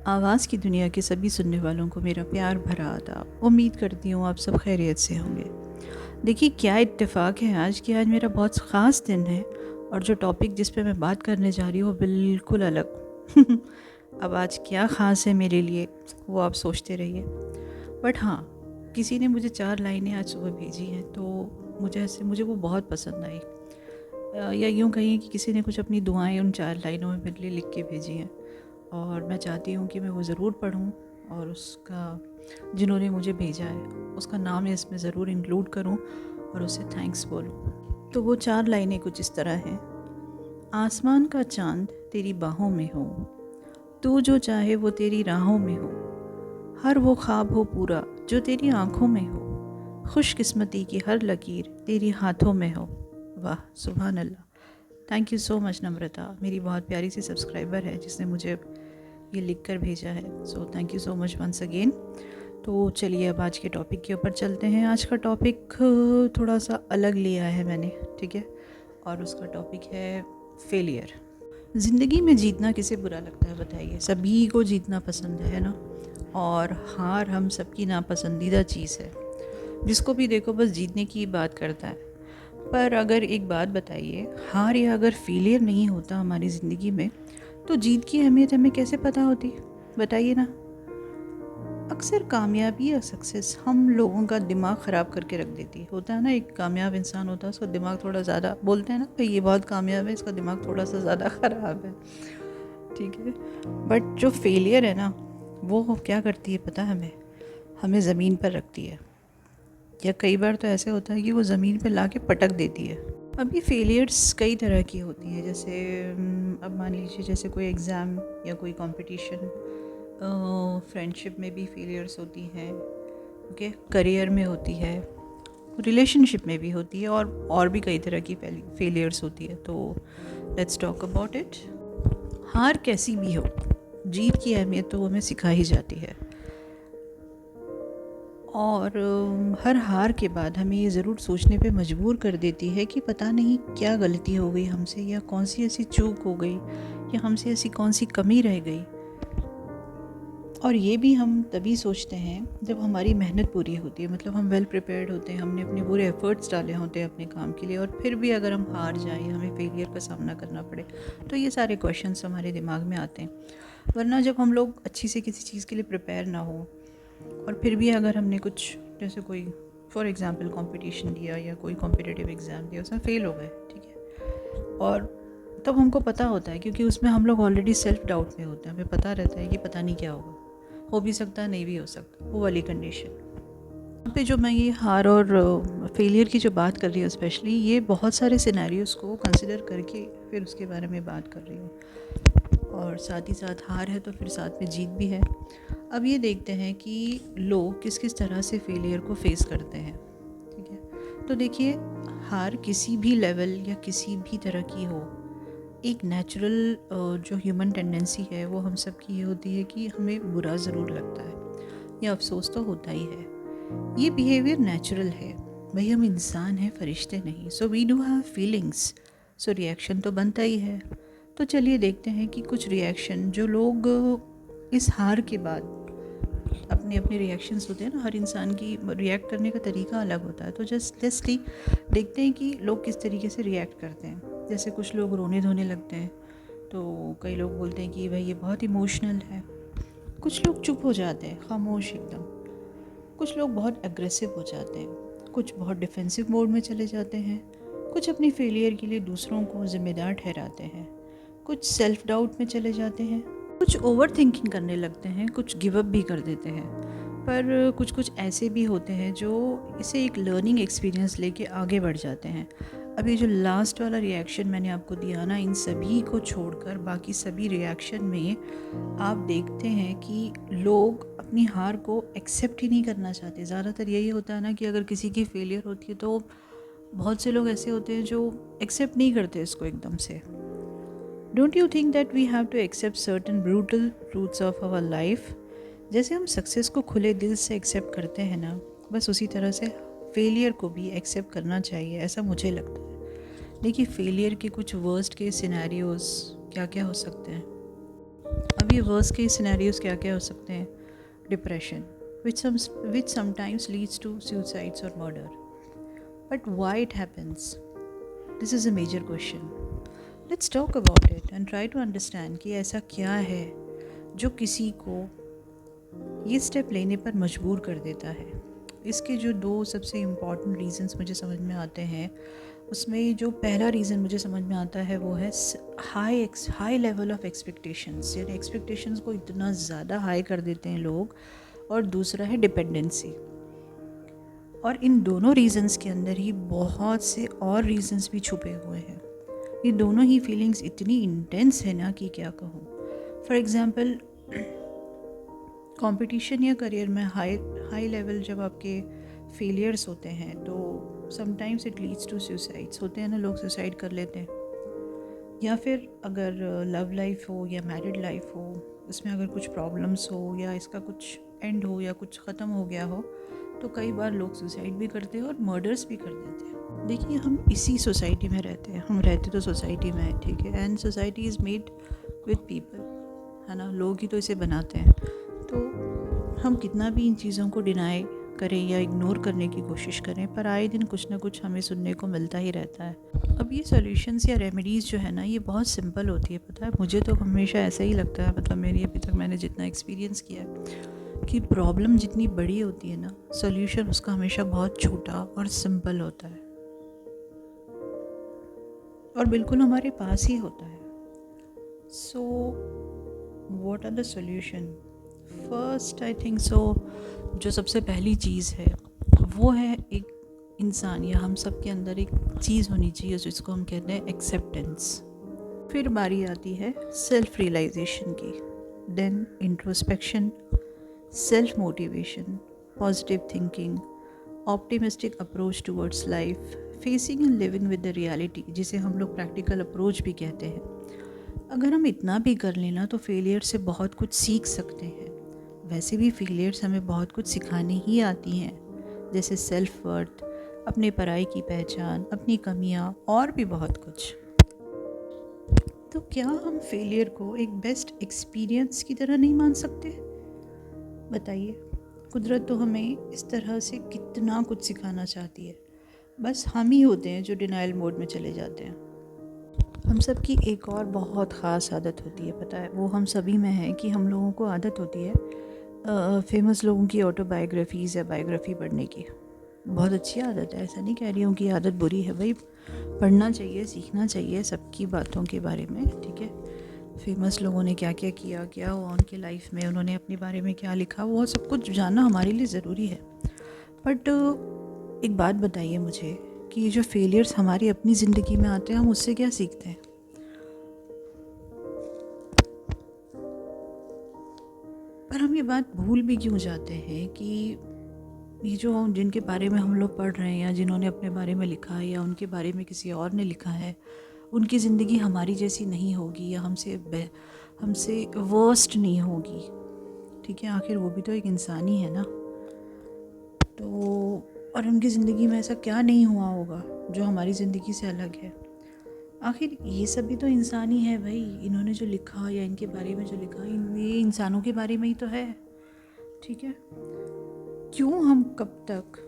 आवाज़ की दुनिया के सभी सुनने वालों को मेरा प्यार भरा आदाब। उम्मीद करती हूँ आप सब खैरियत से होंगे। देखिए क्या इत्तेफाक है आज कि आज मेरा बहुत ख़ास दिन है और जो टॉपिक जिस पे मैं बात करने जा रही हूँ वो बिल्कुल अलग। अब आज क्या ख़ास है मेरे लिए वो आप सोचते रहिए। बट हाँ, किसी ने मुझे 4 लाइनें आज सुबह भेजी हैं तो मुझे वो बहुत पसंद आई। या यूँ कहिए कि किसी ने कुछ अपनी दुआएं उन 4 लाइनों में मेरे लिए लिख के भेजी हैं और मैं चाहती हूँ कि मैं वो ज़रूर पढूँ और उसका जिन्होंने मुझे भेजा है उसका नाम इसमें ज़रूर इंक्लूड करूँ और उसे थैंक्स बोलूँ। तो वो 4 लाइनें कुछ इस तरह हैं। आसमान का चांद तेरी बाहों में हो, तू जो चाहे वो तेरी राहों में हो, हर वो ख्वाब हो पूरा जो तेरी आँखों में हो, खुशकिस्मती की हर लकीर तेरी हाथों में हो। वाह सुभान अल्लाह। थैंक यू सो मच नम्रता, मेरी बहुत प्यारी सी सब्सक्राइबर है जिसने मुझे ये लिख कर भेजा है। So thank you so much once again. तो चलिए अब आज के टॉपिक के ऊपर चलते हैं। आज का टॉपिक थोड़ा सा अलग लिया है मैंने, ठीक है, और उसका टॉपिक है फेलियर। ज़िंदगी में जीतना किसे बुरा लगता है बताइए? सभी को जीतना पसंद है ना। और हार हम सबकी नापसंदीदा चीज़ है। जिसको भी देखो बस जीतने की बात करता है। पर अगर एक बात बताइए, हार या अगर फेलियर नहीं होता हमारी ज़िंदगी में तो जीत की अहमियत हमें कैसे पता होती? बताइए ना। अक्सर कामयाबी या सक्सेस हम लोगों का दिमाग ख़राब करके रख देती है। होता है ना, एक कामयाब इंसान होता है उसका दिमाग थोड़ा ज़्यादा, बोलते हैं ना भाई ये बहुत कामयाब है, इसका दिमाग थोड़ा सा ज़्यादा ख़राब है, ठीक है। बट जो फेलियर है ना वो क्या करती है पता है हमें? हमें ज़मीन पर रखती है, या कई बार तो ऐसे होता है कि वो ज़मीन पे ला के पटक देती है। अब ये फेलियर्स कई तरह की होती हैं। जैसे अब मान लीजिए जैसे कोई एग्ज़ाम या कोई कंपटीशन, फ्रेंडशिप में भी फेलियर्स होती हैं, ओके, करियर में होती है, रिलेशनशिप में भी होती है, और भी कई तरह की फेलियर्स होती है। तो लेट्स टॉक अबाउट इट। हार कैसी भी हो, जीत की अहमियत तो हमें सिखाई जाती है। और हर हार के बाद हमें ये ज़रूर सोचने पे मजबूर कर देती है कि पता नहीं क्या गलती हो गई हमसे, या कौन सी ऐसी चूक हो गई, या हमसे ऐसी कौन सी कमी रह गई। और ये भी हम तभी सोचते हैं जब हमारी मेहनत पूरी होती है, मतलब हम वेल प्रिपेयर्ड होते हैं, हमने अपने पूरे एफर्ट्स डाले होते हैं अपने काम के लिए, और फिर भी अगर हम हार जाएं, हमें फेलियर का सामना करना पड़े, तो ये सारे क्वेश्चंस हमारे दिमाग में आते हैं। वरना जब हम लोग अच्छी से किसी चीज़ के लिए प्रिपेयर ना हो और फिर भी अगर हमने कुछ, जैसे कोई फॉर एग्ज़ाम्पल कंपटीशन दिया या कोई कॉम्पिटिटिव एग्ज़ाम दिया, उसमें फ़ेल हो गए, ठीक है, और तब हमको पता होता है, क्योंकि उसमें हम लोग ऑलरेडी सेल्फ डाउट में होते हैं, हमें पता रहता है कि पता नहीं क्या होगा, हो भी सकता है नहीं भी हो सकता, वो वाली कंडीशन। यहाँ पे जो मैं ये हार और फेलियर की जो बात कर रही हूँ स्पेशली, ये बहुत सारे सिनेरियोज़ को कंसिडर करके फिर उसके बारे में बात कर रही हूँ। और साथ ही साथ हार है तो फिर साथ में जीत भी है। अब ये देखते हैं कि लोग किस किस तरह से फेलियर को फेस करते हैं, ठीक है। तो देखिए, हार किसी भी लेवल या किसी भी तरह की हो, एक नेचुरल जो ह्यूमन टेंडेंसी है वो हम सब की ये होती है कि हमें बुरा ज़रूर लगता है, या अफसोस तो होता ही है। ये बिहेवियर नेचुरल है, भाई हम इंसान हैं, फरिश्ते नहीं। So we do have feelings, so reaction तो बनता ही है। तो चलिए देखते हैं कि कुछ रिएक्शन जो लोग इस हार के बाद अपने अपने रिएक्शंस होते हैं ना, हर इंसान की रिएक्ट करने का तरीका अलग होता है। तो जस्टली देखते हैं कि लोग किस तरीके से रिएक्ट करते हैं। जैसे कुछ लोग रोने धोने लगते हैं, तो कई लोग बोलते हैं कि भाई ये बहुत इमोशनल है। कुछ लोग चुप हो जाते हैं, खामोश एकदम। कुछ लोग बहुत एग्रेसिव हो जाते हैं, कुछ बहुत डिफेंसिव मोड में चले जाते हैं, कुछ अपनी फेलियर के लिए दूसरों को ज़िम्मेदार ठहराते हैं, कुछ सेल्फ डाउट में चले जाते हैं, कुछ ओवर थिंकिंग करने लगते हैं, कुछ गिव अप भी कर देते हैं। पर कुछ कुछ ऐसे भी होते हैं जो इसे एक लर्निंग एक्सपीरियंस लेके आगे बढ़ जाते हैं। अब ये जो लास्ट वाला रिएक्शन मैंने आपको दिया ना, इन सभी को छोड़कर बाकी सभी रिएक्शन में आप देखते हैं कि लोग अपनी हार को एक्सेप्ट ही नहीं करना चाहते। ज़्यादातर यही होता है ना कि अगर किसी की फेलियर होती है तो बहुत से लोग ऐसे होते हैं जो एक्सेप्ट नहीं करते इसको एकदम से। Don't you think that we have to accept certain brutal truths of our life? जैसे हम सक्सेस को खुले दिल से एक्सेप्ट करते हैं ना, बस उसी तरह से फेलियर को भी एक्सेप्ट करना चाहिए, ऐसा मुझे लगता है। देखिए, फेलियर के कुछ वर्स्ट के सिनेरियोज़ क्या क्या हो सकते हैं। अब भी वर्स्ट केस सिनेरियोज क्या क्या हो सकते हैं? Depression, which sometimes leads to suicides or murder. But why it happens? This is a major question. Let's talk about it and try to understand कि ऐसा क्या है जो किसी को ये स्टेप लेने पर मजबूर कर देता है। इसके जो दो सबसे इम्पॉर्टेंट रीज़न्स मुझे समझ में आते हैं, उसमें जो पहला रीज़न मुझे समझ में आता है वो है हाई लेवल ऑफ एक्सपेक्टेशंस, यानी एक्सपेक्टेशंस को इतना ज़्यादा हाई कर देते हैं लोग। और दूसरा है डिपेंडेंसी। और इन दोनों रीज़न्स के अंदर ही बहुत से और रीज़न्स भी छुपे हुए हैं। ये दोनों ही फीलिंग्स इतनी इंटेंस है ना कि क्या कहूँ। फॉर एग्ज़ाम्पल, कंपटीशन या करियर में हाई लेवल जब आपके फेलियर्स होते हैं तो sometimes it leads to suicides. होते हैं ना, लोग सुसाइड कर लेते हैं। या फिर अगर लव लाइफ हो या मैरिड लाइफ हो, उसमें अगर कुछ प्रॉब्लम्स हो या इसका कुछ एंड हो या कुछ ख़त्म हो गया हो, तो कई बार लोग सुसाइड भी करते हैं और मर्डर्स भी कर देते हैं। देखिए, हम इसी सोसाइटी में रहते हैं, हम रहते तो सोसाइटी में है, ठीक है, and society is made with people, है ना, लोग ही तो इसे बनाते हैं। तो हम कितना भी इन चीज़ों को डिनाई करें या इग्नोर करने की कोशिश करें, पर आए दिन कुछ ना कुछ हमें सुनने को मिलता ही रहता है। अब ये सॉल्यूशंस या रेमेडीज़ जो है ना, ये बहुत सिंपल होती है, पता है। मुझे तो हमेशा ऐसा ही लगता है, मतलब मेरी अभी तक मैंने जितना एक्सपीरियंस किया है कि प्रॉब्लम जितनी बड़ी होती है ना, सॉल्यूशन उसका हमेशा बहुत छोटा और सिंपल होता है और बिल्कुल हमारे पास ही होता है। So what are the solution? First I think so, जो सबसे पहली चीज़ है वो है एक इंसान या हम सब के अंदर एक चीज़ होनी चाहिए जिसको हम कहते हैं एक्सेप्टेंस। फिर बारी आती है सेल्फ रियलाइजेशन की, then introspection, self motivation, positive thinking, optimistic approach towards life, facing and living with the reality, जिसे हम लोग प्रैक्टिकल अप्रोच भी कहते हैं। अगर हम इतना भी कर लेना तो फेलियर से बहुत कुछ सीख सकते हैं। वैसे भी फेलियर्स हमें बहुत कुछ सिखाने ही आती हैं, जैसे सेल्फ वर्थ, अपने पराई की पहचान, अपनी कमियां और भी बहुत कुछ। तो क्या हम फेलियर को एक बेस्ट एक्सपीरियंस की तरह नहीं मान सकते? बताइए, कुदरत तो हमें इस तरह से कितना कुछ सिखाना चाहती है, बस हम ही होते हैं जो डिनाइल मोड में चले जाते हैं। हम सब की एक और बहुत ख़ास आदत होती है, पता है, वो हम सभी में है कि हम लोगों को आदत होती है फेमस लोगों की ऑटोबायोग्राफीज़ या बायोग्राफ़ी पढ़ने की। बहुत अच्छी आदत है, ऐसा नहीं कह रही हूँ कि आदत बुरी है, भाई पढ़ना चाहिए, सीखना चाहिए सबकी बातों के बारे में, ठीक है। फेमस लोगों ने क्या क्या किया, क्या हुआ उनके लाइफ में, उन्होंने अपने बारे में क्या लिखा, वो सब कुछ जानना हमारे लिए ज़रूरी है। बट एक बात बताइए मुझे कि ये जो फेलियर्स हमारी अपनी ज़िंदगी में आते हैं, हम उससे क्या सीखते हैं? पर हम ये बात भूल भी क्यों जाते हैं कि ये जो जिनके बारे में हम लोग पढ़ रहे हैं या जिन्होंने अपने बारे में लिखा है या उनके बारे में किसी और ने लिखा है, उनकी ज़िंदगी हमारी जैसी नहीं होगी या हमसे वर्स्ट नहीं होगी, ठीक है। आखिर वो भी तो एक इंसान ही है ना। तो और उनकी ज़िंदगी में ऐसा क्या नहीं हुआ होगा जो हमारी ज़िंदगी से अलग है? आखिर ये सब भी तो इंसान ही है भाई। इन्होंने जो लिखा या इनके बारे में जो लिखा, ये इंसानों के बारे में ही तो है, ठीक है। क्यों हम कब तक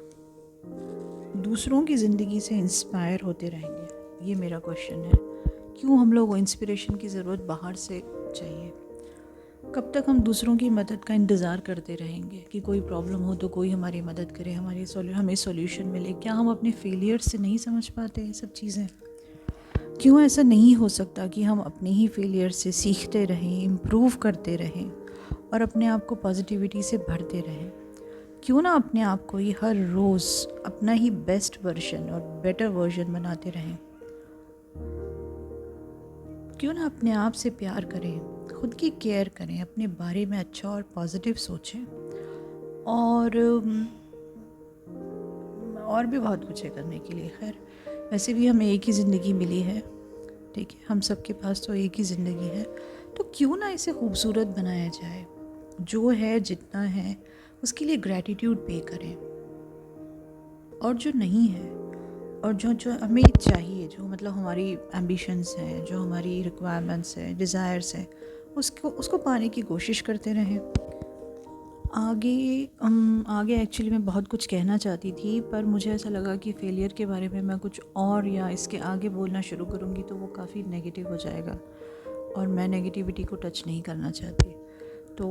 दूसरों की ज़िंदगी से इंस्पायर होते रहेंगे, ये मेरा क्वेश्चन है। क्यों हम लोग को इंस्पिरेशन की ज़रूरत बाहर से चाहिए? कब तक हम दूसरों की मदद का इंतज़ार करते रहेंगे कि कोई प्रॉब्लम हो तो कोई हमारी मदद करे, हमें सॉल्यूशन मिले? क्या हम अपने फेलियर्स से नहीं समझ पाते ये सब चीज़ें? क्यों ऐसा नहीं हो सकता कि हम अपने ही फेलियर से सीखते रहें, इम्प्रूव करते रहें और अपने आप को पॉजिटिविटी से भरते रहें? क्यों ना अपने आप को ही हर रोज़ अपना ही बेस्ट वर्जन और बेटर वर्जन बनाते रहें? क्यों ना अपने आप से प्यार करें, खुद की केयर करें, अपने बारे में अच्छा और पॉजिटिव सोचें। और भी बहुत कुछ है करने के लिए। खैर, वैसे भी हमें एक ही ज़िंदगी मिली है, ठीक है, हम सबके पास तो एक ही ज़िंदगी है, तो क्यों ना इसे खूबसूरत बनाया जाए। जो है जितना है उसके लिए ग्रैटिट्यूड पे करें, और जो नहीं है और जो जो हमें चाहिए, जो मतलब हमारी एम्बिशंस हैं, जो हमारी रिक्वायरमेंट्स हैं, डिज़ायर्स हैं, उसको उसको पाने की कोशिश करते रहें। आगे एक्चुअली मैं बहुत कुछ कहना चाहती थी, पर मुझे ऐसा लगा कि फ़ेलियर के बारे में मैं कुछ और या इसके आगे बोलना शुरू करूँगी तो वो काफ़ी नेगेटिव हो जाएगा, और मैं नेगेटिविटी को टच नहीं करना चाहती। तो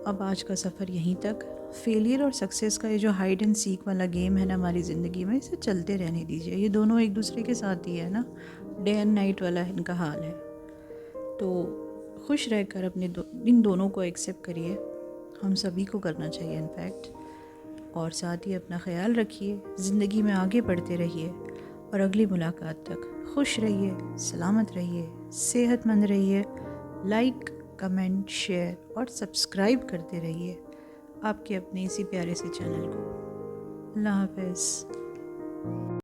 अब आज का सफ़र यहीं तक। फेलियर और सक्सेस का ये जो हाइड एंड सीक वाला गेम है ना हमारी ज़िंदगी में, इसे चलते रहने दीजिए। ये दोनों एक दूसरे के साथ ही है ना, डे एंड नाइट वाला इनका हाल है। तो खुश रहकर इन दोनों को एक्सेप्ट करिए, हम सभी को करना चाहिए इनफैक्ट। और साथ ही अपना ख्याल रखिए, ज़िंदगी में आगे बढ़ते रहिए, और अगली मुलाकात तक खुश रहिए, सलामत रहिए, सेहतमंद रहिए। लाइक, कमेंट, शेयर और सब्सक्राइब करते रहिए आपके अपने इसी प्यारे से चैनल को। अल्लाह हाफ़िज़।